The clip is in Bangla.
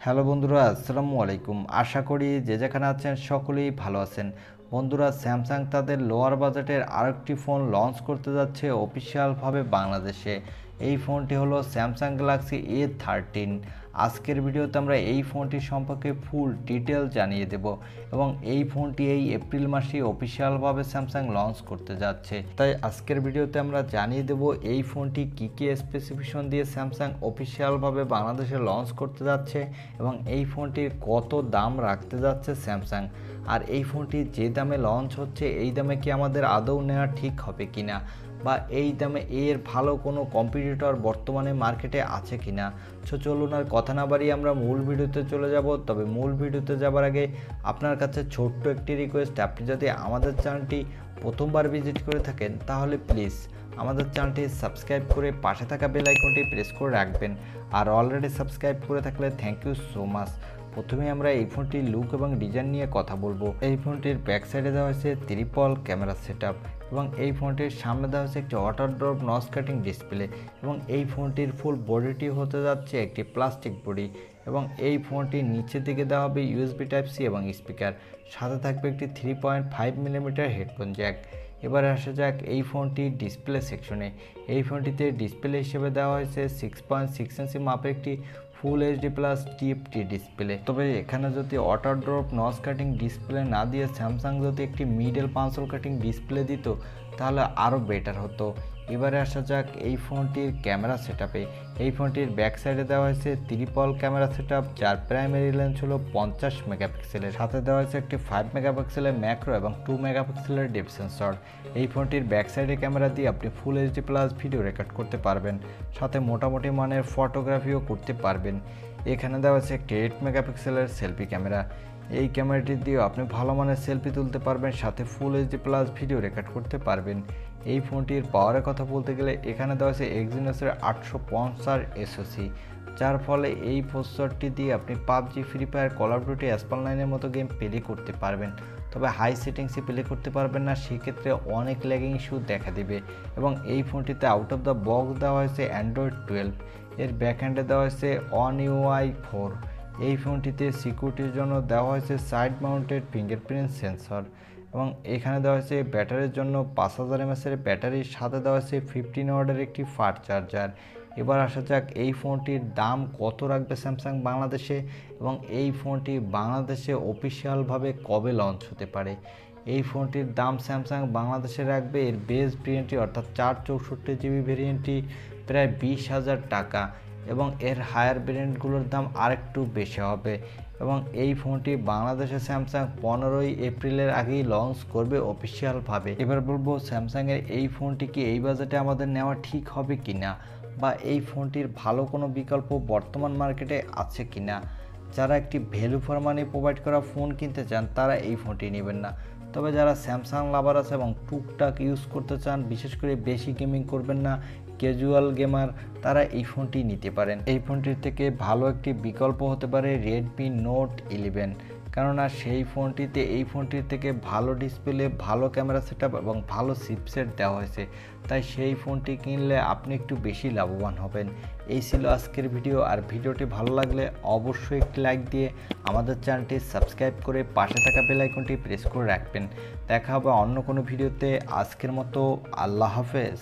হ্যালো বন্ধুরা, আসসালামু আলাইকুম। আশা করি যে যেখানে আছেন সকলেই ভালো আছেন। বন্ধুরা, স্যামসাং তাদের লোয়ার বাজেটের আরেকটি ফোন লঞ্চ করতে যাচ্ছে অফিসিয়ালভাবে বাংলাদেশে। এই ফোনটি হলো স্যামসাং গ্যালাক্সি A13। আজকের ভিডিওতে আমরা এই ফোনটি সম্পর্কে ফুল ডিটেল জানিয়ে দেব এবং এই ফোনটি এই এপ্রিল মাসে অফিসিয়ালভাবে স্যামসাং লঞ্চ করতে যাচ্ছে। তাই আজকের ভিডিওতে আমরা জানিয়ে দেব এই ফোনটি কী কী স্পেসিফিকেশন দিয়ে স্যামসাং অফিসিয়ালভাবে বাংলাদেশে লঞ্চ করতে যাচ্ছে এবং এই ফোনটির কত দাম রাখতে যাচ্ছে স্যামসাং। আর এই ফোনটি যে দামে লঞ্চ হচ্ছে এই দামে কি আমাদের আদৌ নেওয়া ঠিক হবে কিনা, বা এই দামে এর ভালো কোনো কম্পিটিটর বর্তমানে মার্কেটে আছে কিনা। চলুন আর কথা না বাড়িয়ে আমরা মূল ভিডিওতে চলে যাব। তবে মূল ভিডিওতে যাবার আগে আপনার কাছে ছোট্ট একটি রিকোয়েস্ট, আপনি যদি আমাদের চ্যানেলটি প্রথমবার ভিজিট করে থাকেন তাহলে প্লিজ আমাদের চ্যানেলটি সাবস্ক্রাইব করে পাশে থাকা বেল আইকনটি প্রেস করে রাখবেন। আর অলরেডি সাবস্ক্রাইব করে থাকলে থ্যাংক ইউ সো মাচ। প্রথমে আমরা এই ফোনটির লুক এবং ডিজাইন নিয়ে কথা বলবো। এই ফোনটির ব্যাক সাইডে দেওয়া হয়েছে ট্রিপল ক্যামেরা সেটআপ এবং এই ফোনটির সামনে দেওয়া হয়েছে একটি water drop notch cutting display এবং এই ফোনটির ফুল বডিটি হতে যাচ্ছে একটি প্লাস্টিক বডি এবং এই ফোনটির নিচের দিকে দেওয়া হবে ইউএসবি টাইপ সি এবং স্পিকার, সাথে থাকবে একটি 3.5 মিলিমিটার হেডফোন জ্যাক। এবারে আসা যাক এই ফোনটির ডিসপ্লে সেকশনে। এই ফোনটিতে ডিসপ্লে হিসেবে দেওয়া হয়েছে 6.6 ইঞ্চি মাপের একটি full HD plus TFT display. তবে এখানে যদি water drop notch cutting display না দিয়ে স্যামসাং যদি একটি মিডল পাঞ্চল কাটিং ডিসপ্লে দিত তাহলে আরও বেটার হতো। এবারে আসা যাক এই ফোনটির ক্যামেরা সেটআপে। এই ফোনটির ব্যাক সাইডে দেওয়া হয়েছে ট্রিপল ক্যামেরা সেটআপ, যার প্রাইমারি লেন্স হলো 50 মেগাপিক্সেলের, সাথে দেওয়া হয়েছে একটি 5 মেগাপিক্সেলের ম্যাক্রো এবং 2 মেগাপিক্সেলের ডেপ সেন্সর। এই ফোনটির ব্যাক সাইডে ক্যামেরা দিয়ে আপনি full HD plus video record করতে পারবেন, সাথে মোটামুটি মানের ফটোগ্রাফিও করতে পারবেন। এখানে দেওয়া আছে একটি 8 মেগাপিক্সেলের সেলফি ক্যামেরা। এই ক্যামেরাটি দিয়েও আপনি ভালো মানের সেলফি তুলতে পারবেন, সাথে full HD plus video record করতে পারবেন। এই ফোনটির পাওয়ারের কথা বলতে গেলে এখানে দেওয়া আছে এক্সিনোসের 850 এসওসি, যার ফলে এই প্রসেসরটি দিয়ে আপনি PUBG, free fire, call of duty, অ্যাসপাল9-এর মতো গেম প্লে করতে পারবেন। তবে হাই সেটিংসে প্লে করতে পারবেন না, সেক্ষেত্রে অনেক ল্যাগিং ইস্যু দেখা দিবে। এবং এই ফোনটিতে আউট অফ দ্য বক্স দেওয়া হয়েছে অ্যান্ড্রয়েড 12, এর ব্যাকহ্যান্ডে দেওয়া হয়েছে One UI 4। এই ফোনটিতে সিকিউরিটির জন্য দেওয়া হয়েছে সাইড মাউন্টেড ফিঙ্গারপ্রিন্ট সেন্সর এবং এখানে দেওয়া হয়েছে ব্যাটারির জন্য 5000 mAh ব্যাটারির সাথে দেওয়া হয়েছে 15 ওয়াটের একটি ফাস্ট চার্জার। এবার আসা যাক এই ফোনটির দাম কত রাখবে স্যামসাং বাংলাদেশে এবং এই ফোনটি বাংলাদেশে অফিসিয়ালভাবে কবে লঞ্চ হতে পারে। এই ফোনটির দাম স্যামসাং বাংলাদেশে রাখবে এর বেস ভেরিয়েন্টটি অর্থাৎ 464 GB ভেরিয়েন্টটি প্রায় 20,000 টাকা এবং এর হায়ার ভেরিয়েন্টগুলোর দাম আরেকটু বেশি হবে। এবং এই ফোনটি বাংলাদেশে স্যামসাং 15ই এপ্রিলের আগেই লঞ্চ করবে অফিসিয়ালভাবে। এবার বলবো স্যামসাংয়ের এই ফোনটি কি এই বাজেটে আমাদের নেওয়া ঠিক হবে কিনা, বা এই ফোনটির ভালো কোনো বিকল্প বর্তমান মার্কেটে আছে কিনা। যারা একটি ভ্যালু ফর মানি প্রোভাইড করা ফোন কিনতে চান তারা এই ফোনটি নেবেন না। তবে যারা স্যামসাং লাভার আছে এবং টুকটাক ইউজ করতে চান, বিশেষ করে বেশি গেমিং করবেন না, ক্যাজুয়াল গেমার, তারা এই ফোনটি নিতে পারেন। এই ফোনটির থেকে ভালো একটি বিকল্প হতে পারে রেডমি নোট 11, কেননা সেই ফোনটিতে এই ফোনটির থেকে ভালো ডিসপ্লে, ভালো ক্যামেরা সেটআপ এবং ভালো চিপসেট দেওয়া হয়েছে। তাই সেই ফোনটি কিনলে আপনি একটু বেশি লাভবান হবেন। এই ছিল আজকের ভিডিও। আর ভিডিওটি ভালো লাগলে অবশ্যই একটি লাইক দিয়ে আমাদের চ্যানেলটি সাবস্ক্রাইব করে পাশে থাকা বেল আইকনটি প্রেস করে রাখবেন। দেখা হবে অন্য কোনো ভিডিওতে। আজকের মতো আল্লাহ হাফেজ।